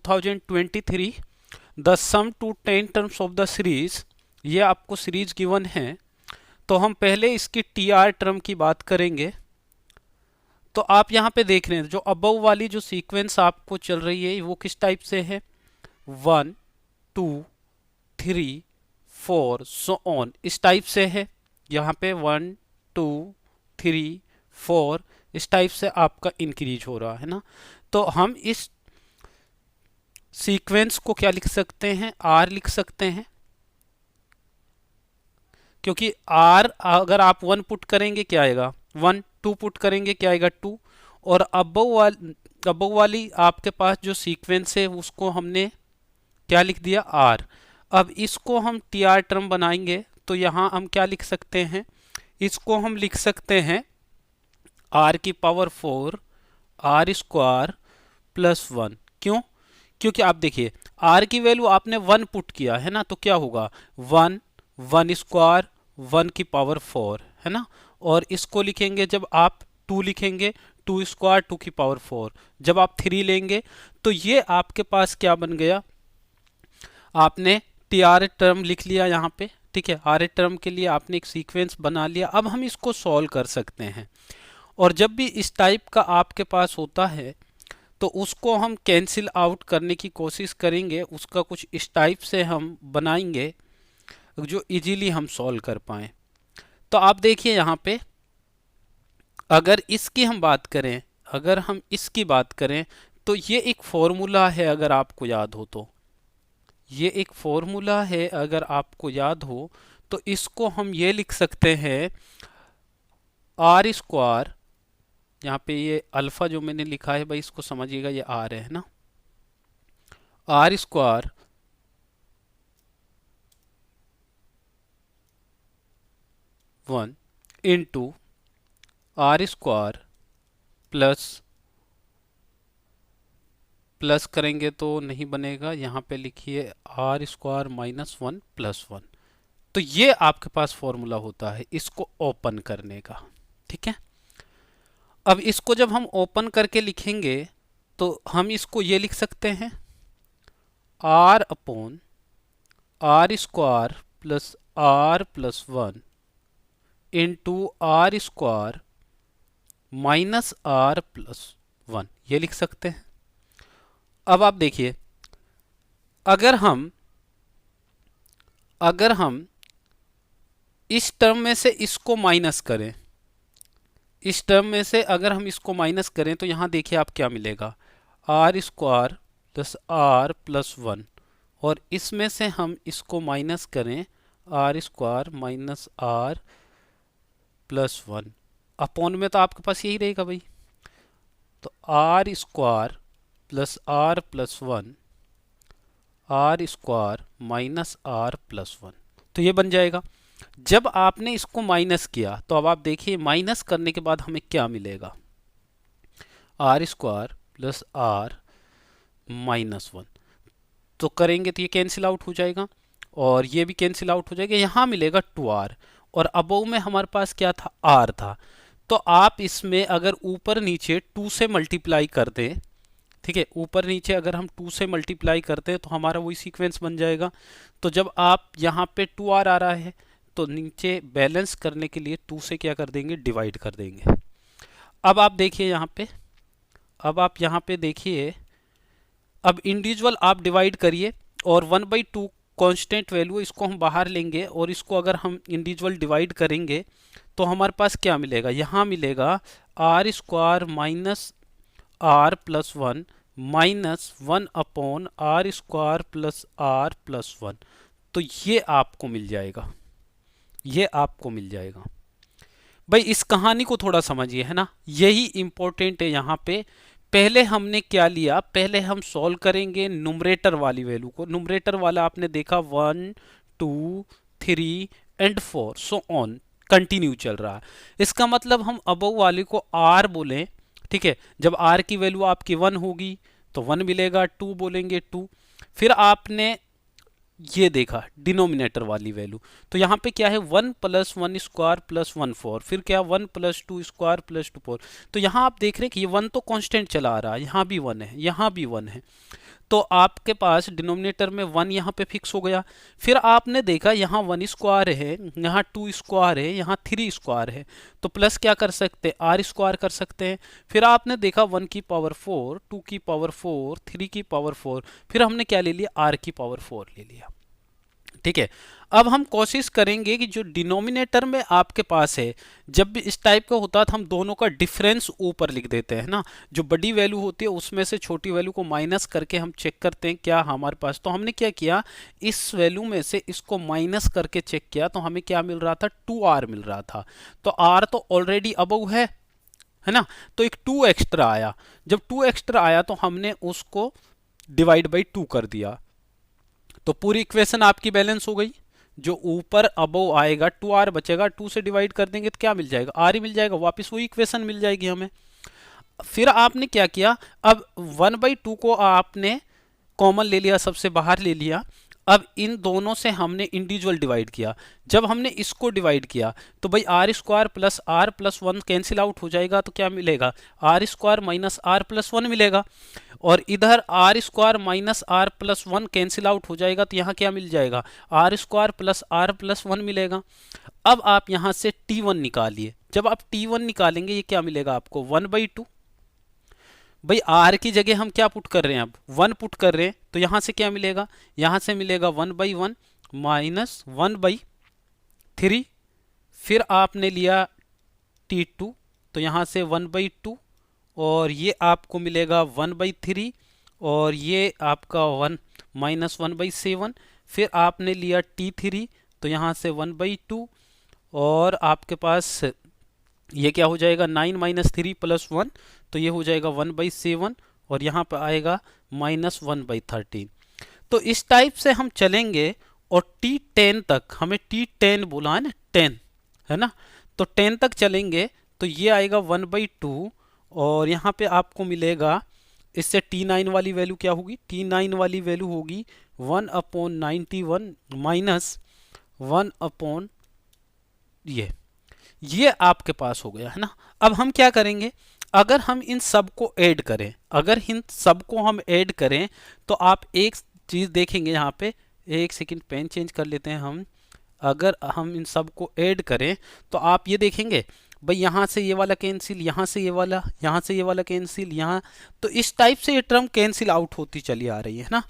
2023 the sum to 10 terms of the series, ये आपको series given है। तो हम पहले इसकी टी आर टर्म की बात करेंगे। तो आप यहाँ पे देख रहे हैं जो अबव वाली जो सीक्वेंस आपको चल रही है वो किस टाइप से है, 1 2 3 4 सो ऑन, इस टाइप से है। यहाँ पे 1 2 3 4 इस टाइप से आपका इंक्रीज हो रहा है ना। तो हम इस सीक्वेंस को क्या लिख सकते हैं, आर लिख सकते हैं, क्योंकि आर अगर आप 1 पुट करेंगे क्या आएगा 1, 2 पुट करेंगे क्या आएगा 2, और अबव वाली आपके पास जो सीक्वेंस है उसको हमने क्या लिख दिया आर। अब इसको हम टी आर टर्म बनाएंगे तो यहाँ हम क्या लिख सकते हैं, इसको हम लिख सकते हैं आर की पावर 4 आर स्क्वायर प्लस 1। क्यों, क्योंकि आप देखिए आर की वैल्यू आपने 1 पुट किया है ना, तो क्या होगा 1 1 स्क्वायर 1 की पावर 4 है ना। और इसको लिखेंगे जब आप 2 लिखेंगे 2 स्क्वायर 2 की पावर 4, जब आप 3 लेंगे तो ये आपके पास क्या बन गया, आपने टी आर टर्म लिख लिया यहाँ पे। ठीक है, आर टर्म के लिए आपने एक सीक्वेंस बना लिया। अब हम इसको सॉल्व कर सकते हैं, और जब भी इस टाइप का आपके पास होता है तो उसको हम कैंसिल आउट करने की कोशिश करेंगे, उसका कुछ इस टाइप से हम बनाएंगे जो इजीली हम सॉल्व कर पाए। तो आप देखिए यहाँ पे अगर इसकी हम बात करें, अगर हम इसकी बात करें तो ये एक फॉर्मूला है, अगर आपको याद हो तो ये एक फॉर्मूला है, अगर आपको याद हो तो इसको हम ये लिख सकते हैं आर स्क्वायर, यहाँ पे ये अल्फा जो मैंने लिखा है भाई इसको समझिएगा, ये आर है ना, R square one into R square plus plus करेंगे तो नहीं बनेगा, यहाँ पे लिखिए आर स्क्वायर माइनस 1 प्लस 1। तो ये आपके पास फॉर्मूला होता है इसको ओपन करने का। ठीक है, अब इसको जब हम ओपन करके लिखेंगे तो हम इसको ये लिख सकते हैं R upon R square plus 1 into R square minus R plus 1, ये लिख सकते हैं। अब आप देखिए अगर हम इस टर्म में से इसको माइनस करें, इस टर्म में से अगर हम इसको माइनस करें तो यहाँ देखिए आप क्या मिलेगा, R square plus R plus 1, और इसमें से हम इसको माइनस करें R square minus R plus 1, upon में तो आपके पास यही रहेगा भाई। तो R square plus 1 R square minus R plus 1, तो ये बन जाएगा। जब आपने इसको माइनस किया तो अब आप देखिए माइनस करने के बाद हमें क्या मिलेगा, R square plus R minus 1, तो करेंगे तो ये कैंसिल आउट हो जाएगा और ये भी कैंसिल आउट हो जाएगा, यहाँ मिलेगा 2r, और अबव में हमारे पास क्या था r था। तो आप इसमें अगर ऊपर नीचे 2 से मल्टीप्लाई कर दें, ठीक है, ऊपर नीचे अगर हम 2 से मल्टीप्लाई करते हैं तो हमारा वही सीक्वेंस बन जाएगा। तो जब आप यहाँ पे 2r आ रहा है तो नीचे बैलेंस करने के लिए 2 से क्या कर देंगे, डिवाइड कर देंगे। अब आप देखिए यहाँ पे, अब आप यहाँ पे देखिए, अब इंडिविजुअल आप डिवाइड करिए और 1/2 कांस्टेंट वैल्यू इसको हम बाहर लेंगे और इसको अगर हम इंडिविजुअल डिवाइड करेंगे तो हमारे पास क्या मिलेगा, यहाँ मिलेगा R square minus R plus 1 minus 1 upon R square plus R plus 1, तो ये आपको मिल जाएगा, ये आपको मिल जाएगा। भाई इस कहानी को थोड़ा समझिए है ना, यही इंपॉर्टेंट है यहाँ पे। पहले हमने क्या लिया, पहले हम सॉल्व करेंगे नुमरेटर वाली वैल्यू को। नुमरेटर वाला आपने देखा 1 2 3 एंड 4 सो ऑन कंटिन्यू चल रहा है। इसका मतलब हम अबव वाले को r बोलें, ठीक है, जब r की वैल्यू आपकी 1 होगी तो 1 मिलेगा, 2 बोलेंगे 2, फिर आपने ये देखा डिनोमिनेटर वाली वैल्यू, तो यहाँ पे क्या है 1 प्लस 1 स्क्वायर प्लस 1 4, फिर क्या 1 प्लस 2 स्क्वायर प्लस 2 4। तो यहाँ आप देख रहे हैं कि ये 1 तो कांस्टेंट चला आ रहा है, यहाँ भी 1 है, यहाँ भी 1 है। तो आपके पास डिनोमिनेटर में 1 यहाँ पे फिक्स हो गया। फिर आपने देखा यहाँ 1 स्क्वायर है, यहाँ 2 स्क्वायर है, यहाँ 3 स्क्वायर है, तो प्लस क्या कर सकते हैं, आर स्क्वायर कर सकते हैं। फिर आपने देखा 1 की पावर 4, 2 की पावर 4, 3 की पावर 4, फिर हमने क्या ले लिया, आर की पावर 4 ले लिया। ठीक है, अब हम कोशिश करेंगे कि जो डिनोमिनेटर में आपके पास है, जब भी इस टाइप का होता है तो हम दोनों का डिफरेंस ऊपर लिख देते हैं ना, जो बड़ी वैल्यू होती है उसमें से छोटी वैल्यू को माइनस करके हम चेक करते हैं क्या हमारे पास। तो हमने क्या किया, इस वैल्यू में से इसको माइनस करके चेक किया तो हमें क्या मिल रहा था, 2r मिल रहा था। तो r तो ऑलरेडी अबव है ना, तो एक 2 एक्स्ट्रा आया। जब 2 एक्स्ट्रा आया तो हमने उसको डिवाइड बाई 2 कर दिया, तो पूरी इक्वेशन आपकी बैलेंस हो गई। जो ऊपर अबव आएगा 2r बचेगा, 2 से डिवाइड कर देंगे तो क्या मिल जाएगा, r ही मिल जाएगा, वापस वही इक्वेशन मिल जाएगी हमें। फिर आपने क्या किया, अब 1/2 को आपने कॉमन ले लिया, सबसे बाहर ले लिया। अब इन दोनों से हमने इंडिविजुअल डिवाइड किया। जब हमने इसको डिवाइड किया तो भाई R square plus R plus 1 cancel out हो जाएगा, तो क्या मिलेगा, R square minus R plus 1 मिलेगा। और इधर R square minus R plus 1 cancel out हो जाएगा, तो यहाँ क्या मिल जाएगा, R square plus R plus 1 मिलेगा। अब आप यहाँ से T1 निकालिए। जब आप T1 निकालेंगे ये क्या मिलेगा आपको, 1/2। भाई आर की जगह हम क्या पुट कर रहे हैं, अब 1 पुट कर रहे हैं, तो यहां से क्या मिलेगा, यहां से मिलेगा 1/1 माइनस 1/3। फिर आपने लिया T2, तो यहां से 1/2, और ये आपको मिलेगा 1/3, और ये आपका 1 माइनस 1/7। फिर आपने लिया T3, तो यहाँ से 1/2, और आपके पास ये क्या हो जाएगा, 9 माइनस 3 प्लस 1, तो ये हो जाएगा 1/7, और यहाँ पर आएगा माइनस 1/13। तो इस टाइप से हम चलेंगे, और T10 तक, हमें T10 बोला है ना, 10 है ना, तो 10 तक चलेंगे तो ये आएगा 1/2, और यहाँ पे आपको मिलेगा, इससे T9 वाली वैल्यू क्या होगी, T9 वाली वैल्यू होगी 1/91 माइनस 1 ये आपके पास हो गया है ना। अब हम क्या करेंगे, अगर हम इन सब को ऐड करें, अगर इन सब को हम ऐड करें तो आप एक चीज देखेंगे यहाँ पे, एक सेकंड पेन चेंज कर लेते हैं हम। अगर हम इन सब को ऐड करें तो आप ये देखेंगे, भाई यहाँ से ये वाला कैंसिल, यहाँ से ये वाला, यहाँ से ये वाला कैंसिल, यहाँ, तो इस टाइप से ये टर्म कैंसिल आउट होती चली आ रही है ना।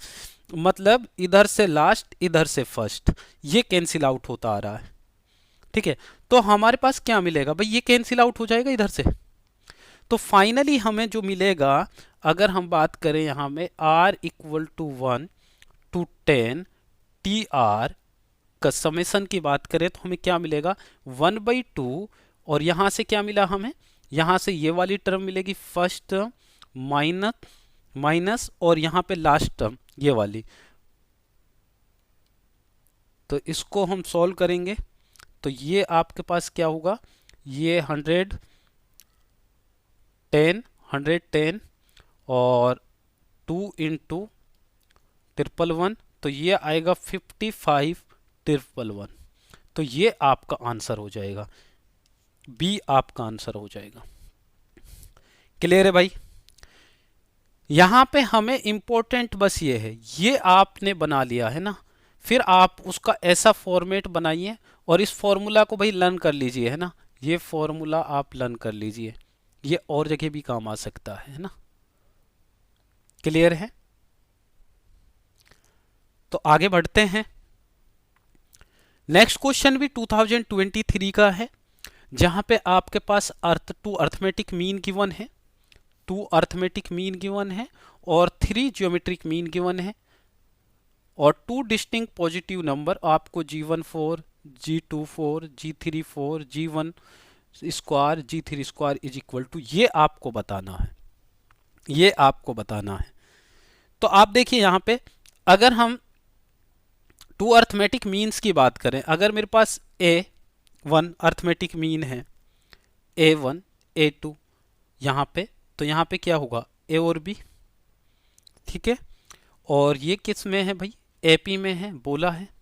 मतलब इधर से लास्ट, इधर से फर्स्ट, ये कैंसिल आउट होता आ रहा है। ठीक है, तो हमारे पास क्या मिलेगा, भाई ये कैंसिल आउट हो जाएगा इधर से। तो फाइनली हमें जो मिलेगा, अगर हम बात करें यहाँ में r = 1 to 10 TR का समेसन की बात करें तो हमें क्या मिलेगा, 1/2, और यहाँ से क्या मिला हमें, यहाँ से ये वाली टर्म मिलेगी फर्स्ट टर्म माइनस, और यहाँ पे लास्ट टर्म ये वाली। तो इसको हम सॉल्व करेंगे तो ये आपके पास क्या होगा, ये 110 और 2 × 111, तो ये आएगा 55,111। तो ये आपका आंसर हो जाएगा, बी आपका आंसर हो जाएगा। क्लियर है भाई। यहां पे हमें इंपॉर्टेंट बस ये है, ये आपने बना लिया है ना, फिर आप उसका ऐसा फॉर्मेट बनाइए, और इस फॉर्मूला को भाई लर्न कर लीजिए है ना, ये फॉर्मूला आप लर्न कर लीजिए, ये और जगह भी काम आ सकता है ना। क्लियर है, तो आगे बढ़ते हैं। नेक्स्ट क्वेश्चन भी 2023 का है, जहां पे आपके पास टू अर्थमेटिक मीन गिवन है, 2 अर्थमेटिक मीन गिवन है, और 3 ज्योमेट्रिक मीन गिवन है, और 2 डिस्टिंक्ट पॉजिटिव नंबर आपको G14, G24, G34, G1 square, G3 square is equal to, ये आपको बताना है, ये आपको बताना है। तो आप देखिए यहाँ पे, अगर हम 2 अर्थमेटिक मीन्स की बात करें, अगर मेरे पास A1 अर्थमेटिक मीन है, A1 A2 यहाँ पे, तो यहाँ पे क्या होगा, A और B। ठीक है, और ये किस में है भाई, AP में है, बोला है।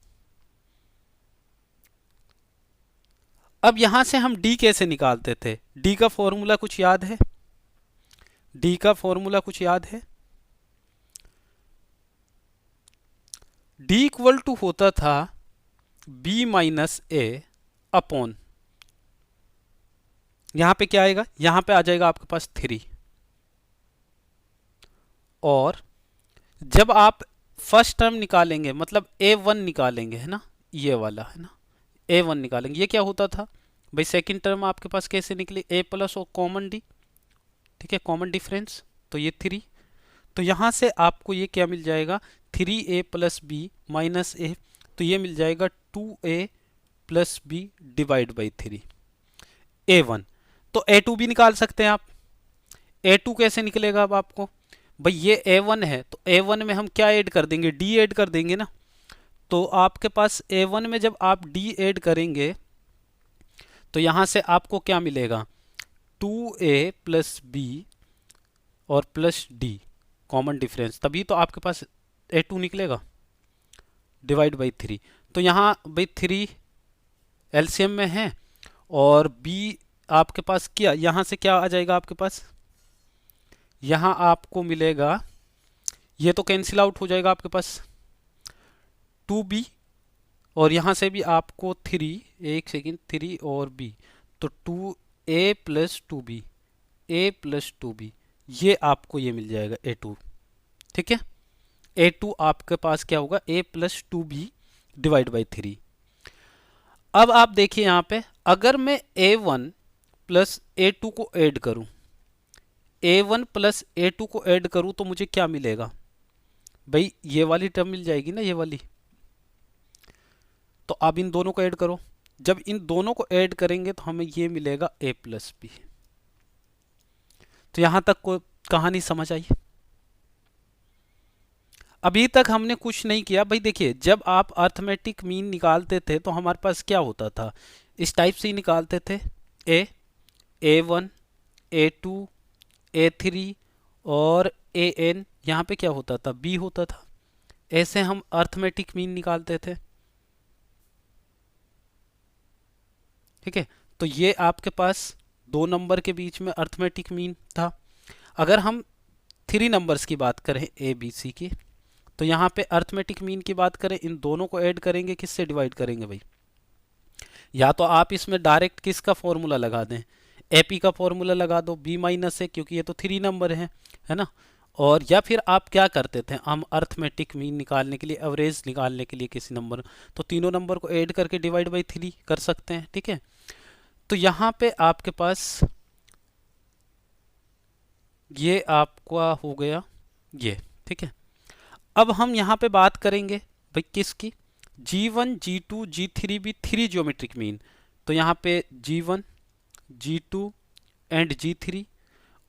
अब यहां से हम D कैसे निकालते थे, D का फॉर्मूला कुछ याद है, D का फॉर्मूला कुछ याद है, डी इक्वल टू होता था बी माइनस ए अपॉन, यहां पे क्या आएगा, यहां पे आ जाएगा आपके पास 3। और जब आप फर्स्ट टर्म निकालेंगे मतलब A1 निकालेंगे, है ना, ये वाला है ना, A1 निकालेंगे, ये क्या होता था भाई, सेकंड टर्म आपके पास कैसे निकली, A प्लस और कॉमन डी, ठीक है, कॉमन डिफरेंस, तो ये 3। तो यहां से आपको ये क्या मिल जाएगा, 3A प्लस बी माइनस ए, तो ये मिल जाएगा 2A plus B divide by 3 A1। तो A2 भी निकाल सकते हैं आप। A2 कैसे निकलेगा अब आपको, भाई ये A1 है तो A1 में हम क्या ऐड कर देंगे, D ऐड कर देंगे ना। तो आपके पास A1 में जब आप D ऐड करेंगे तो यहां से आपको क्या मिलेगा, 2A प्लस बी और प्लस डी कॉमन डिफरेंस, तभी तो आपके पास A2 निकलेगा डिवाइड बाई 3। तो यहाँ भाई 3 एलसीएम में है और B आपके पास क्या, यहाँ से क्या आ जाएगा आपके पास, यहाँ आपको मिलेगा, ये तो कैंसिल आउट हो जाएगा आपके पास 2B, और यहाँ से भी आपको 3, एक सेकेंड, 3 और B, तो 2A plus 2B, A plus 2B, ये आपको ये मिल जाएगा A2, ठीक है। A2 आपके पास क्या होगा, A plus 2B divide by 3। अब आप देखिए यहाँ पे, अगर मैं A1 प्लस A2 को ऐड करूं, A1 प्लस A2 को ऐड करूं तो मुझे क्या मिलेगा भाई, ये वाली टर्म मिल जाएगी ना, ये वाली। तो आप इन दोनों को ऐड करो, जब इन दोनों को ऐड करेंगे तो हमें ये मिलेगा A प्लस बी। तो यहां तक कोई कहानी समझ आई। अभी तक हमने कुछ नहीं किया भाई। देखिए जब आप अर्थमेटिक मीन निकालते थे तो हमारे पास क्या होता था, इस टाइप से ही निकालते थे, A1 A2 A3 और AN, यहाँ पे क्या होता था, B होता था। ऐसे हम अर्थमेटिक मीन निकालते थे, ठीक है। तो ये आपके पास 2 नंबर के बीच में अर्थमेटिक मीन था। अगर हम 3 नंबर्स की बात करें ABC की, तो यहाँ पे अर्थमेटिक मीन की बात करें, इन दोनों को ऐड करेंगे, किससे डिवाइड करेंगे भाई, या तो आप इसमें डायरेक्ट किसका फॉर्मूला लगा दें, AP का फॉर्मूला लगा दो, B माइनस है, क्योंकि ये तो 3 नंबर है ना। और या फिर आप क्या करते थे, हम अर्थमेटिक मीन निकालने के लिए, एवरेज निकालने के लिए किसी नंबर, तो तीनों नंबर को ऐड करके डिवाइड बाई 3 कर सकते हैं, ठीक है। तो यहाँ पे आपके पास ये आपका हो गया ये, ठीक है। अब हम यहाँ पे बात करेंगे भाई किसकी, G1 G2 G3 भी 3 ज्योमेट्रिक मीन। तो यहाँ पे G1 G2 एंड G3,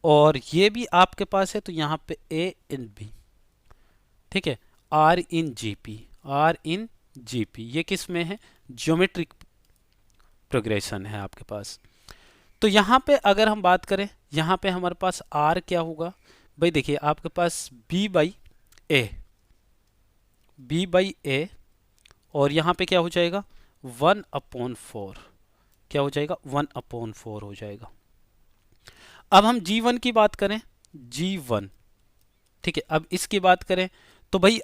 और ये भी आपके पास है, तो यहाँ पे A इन B, ठीक है, R इन GP, R इन GP, ये किस में है, ज्योमेट्रिक प्रोग्रेशन है आपके पास। तो यहाँ पे अगर हम बात करें, यहाँ पे हमारे पास R क्या होगा भाई, देखिए आपके पास B बाई A, और यहाँ पे क्या हो जाएगा 1/4, क्या हो जाएगा 1/4 हो जाएगा। अब हम G1 की बात करें, G1, ठीक है, अब इसकी बात करें तो भाई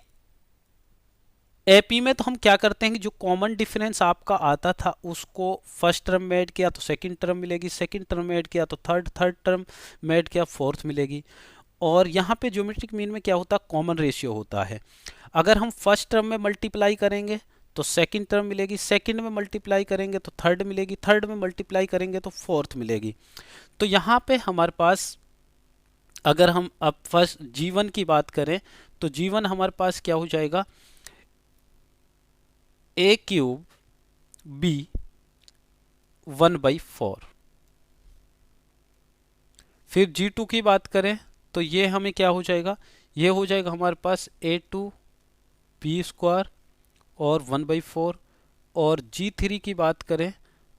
AP में तो हम क्या करते हैं कि जो कॉमन डिफरेंस आपका आता था उसको फर्स्ट टर्म में ऐड किया तो सेकंड टर्म मिलेगी, सेकंड टर्म में ऐड किया तो थर्ड टर्म में ऐड किया फोर्थ मिलेगी। और यहाँ पे ज्योमेट्रिक मीन में क्या होता है, कॉमन रेशियो होता है। अगर हम फर्स्ट टर्म में मल्टीप्लाई करेंगे तो सेकंड टर्म मिलेगी, सेकंड में मल्टीप्लाई करेंगे तो थर्ड मिलेगी, थर्ड में मल्टीप्लाई करेंगे तो फोर्थ मिलेगी। तो यहाँ पे हमारे पास, अगर हम अब फर्स्ट G1 की बात करें तो G1 हमारे पास क्या हो जाएगा, A³ B 1/4। फिर G2 की बात करें तो ये हमें क्या हो जाएगा, ये हो जाएगा हमारे पास A2 B² और 1/4। और G3 की बात करें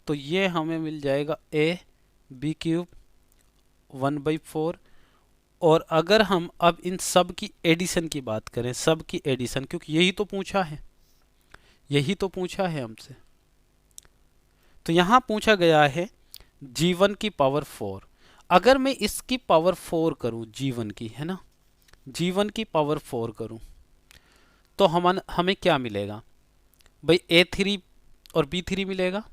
तो ये हमें मिल जाएगा AB³ 1/4। और अगर हम अब इन सब की एडिशन की बात करें, सब की एडिशन, क्योंकि यही तो पूछा है, यही तो पूछा है हमसे, तो यहां पूछा गया है G1 की पावर 4। अगर मैं इसकी पावर 4 करूं, G1 की, है ना, G1 की पावर 4 करूं तो हमें क्या मिलेगा भाई, A3 और B3 मिलेगा,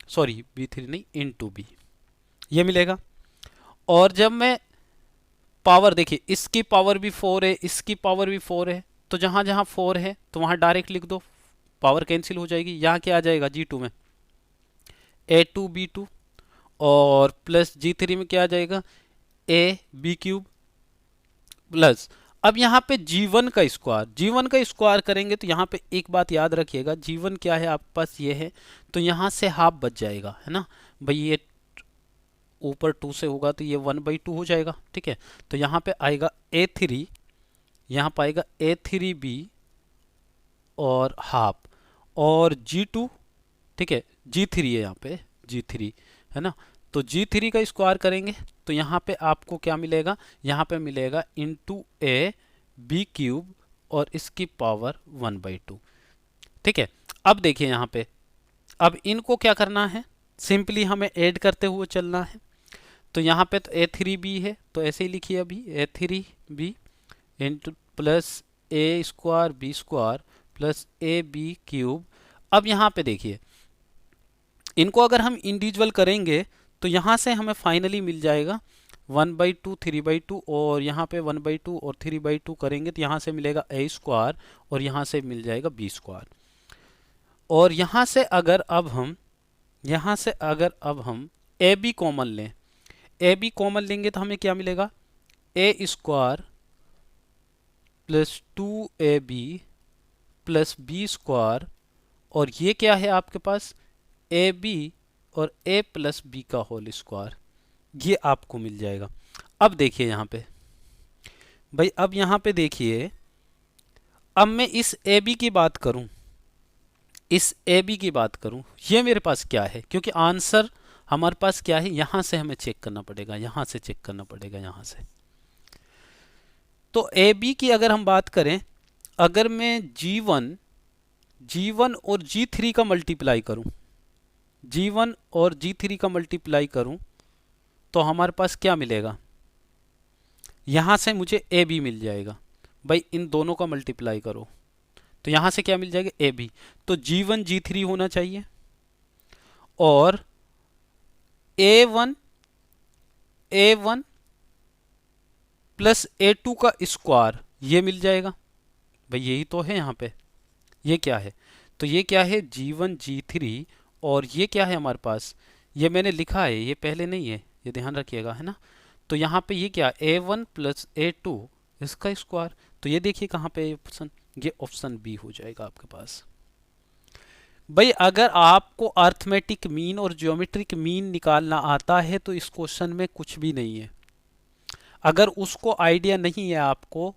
सॉरी B3 नहीं, इनटू बी ये मिलेगा। और जब मैं पावर देखिए, इसकी पावर भी 4 है, इसकी पावर भी 4 है, तो जहां जहां 4 है तो वहां डायरेक्ट लिख दो, पावर कैंसिल हो जाएगी। यहाँ क्या आ जाएगा G2 में A2B2, और प्लस G3 में क्या आ जाएगा AB³ प्लस, अब यहाँ पे G1 का स्क्वायर, G1 का स्क्वायर करेंगे तो यहाँ पे एक बात याद रखिएगा, G1 क्या है आपके पास ये है, तो यहाँ से हाफ बच जाएगा, है ना भाई, ये ऊपर 2 से होगा तो ये 1/2 हो जाएगा, ठीक है। तो यहाँ पे आएगा A3, यहाँ पे आएगा A3B और हाफ, और G2, ठीक है, G3 है यहाँ पे, G3 है ना, तो G3 का स्क्वायर करेंगे तो यहाँ पे आपको क्या मिलेगा, यहाँ पे मिलेगा इंटू AB³ और इसकी पावर 1/2, ठीक है। अब देखिए यहाँ पे, अब इनको क्या करना है, सिंपली हमें ऐड करते हुए चलना है। तो यहाँ पे तो A3B है, तो ऐसे ही लिखिए अभी A3B into plus A²B² plus AB³। अब यहाँ पे देखिए, इनको अगर हम इंडिविजुअल करेंगे तो यहाँ से हमें फाइनली मिल जाएगा 1/2 3/2, और यहाँ पे 1/2 और 3/2 करेंगे तो यहाँ से मिलेगा A² और यहाँ से मिल जाएगा B²। और यहाँ से अगर अब हम AB कॉमन लें, AB कॉमन लेंगे तो हमें क्या मिलेगा A² plus 2AB plus B², और ये क्या है आपके पास AB और A प्लस B का होल स्क्वायर, ये आपको मिल जाएगा। अब देखिए यहाँ पे भाई, अब यहाँ पे देखिए, अब मैं इस AB की बात करूं, ये मेरे पास क्या है, क्योंकि आंसर हमारे पास क्या है, यहां से हमें चेक करना पड़ेगा, यहां से चेक करना पड़ेगा, यहां से। तो AB की अगर हम बात करें, अगर मैं G1 और G3 का मल्टीप्लाई करूं, G1 और G3 का मल्टीप्लाई करूं तो हमारे पास क्या मिलेगा, यहां से मुझे AB मिल जाएगा भाई, इन दोनों का मल्टीप्लाई करो तो यहां से क्या मिल जाएगा AB, तो G1 G3 होना चाहिए, और A1 प्लस A2 का स्क्वायर ये मिल जाएगा भाई, यही तो है यहाँ पे, ये क्या है, तो ये क्या है G1 G3, और ये क्या है हमारे पास, ये मैंने लिखा है, ये पहले नहीं है, ये ध्यान रखिएगा, है ना। तो यहाँ पे ये क्या A1 प्लस A2 इसका स्क्वायर, तो ये देखिए कहाँ पे ऑप्शन, ये ऑप्शन बी हो जाएगा आपके पास। भाई अगर आपको अर्थमेटिक मीन और ज्योमेट्रिक मीन निकालना आता है तो इस क्वेश्चन में कुछ भी नहीं है। अगर उसको आइडिया नहीं है आपको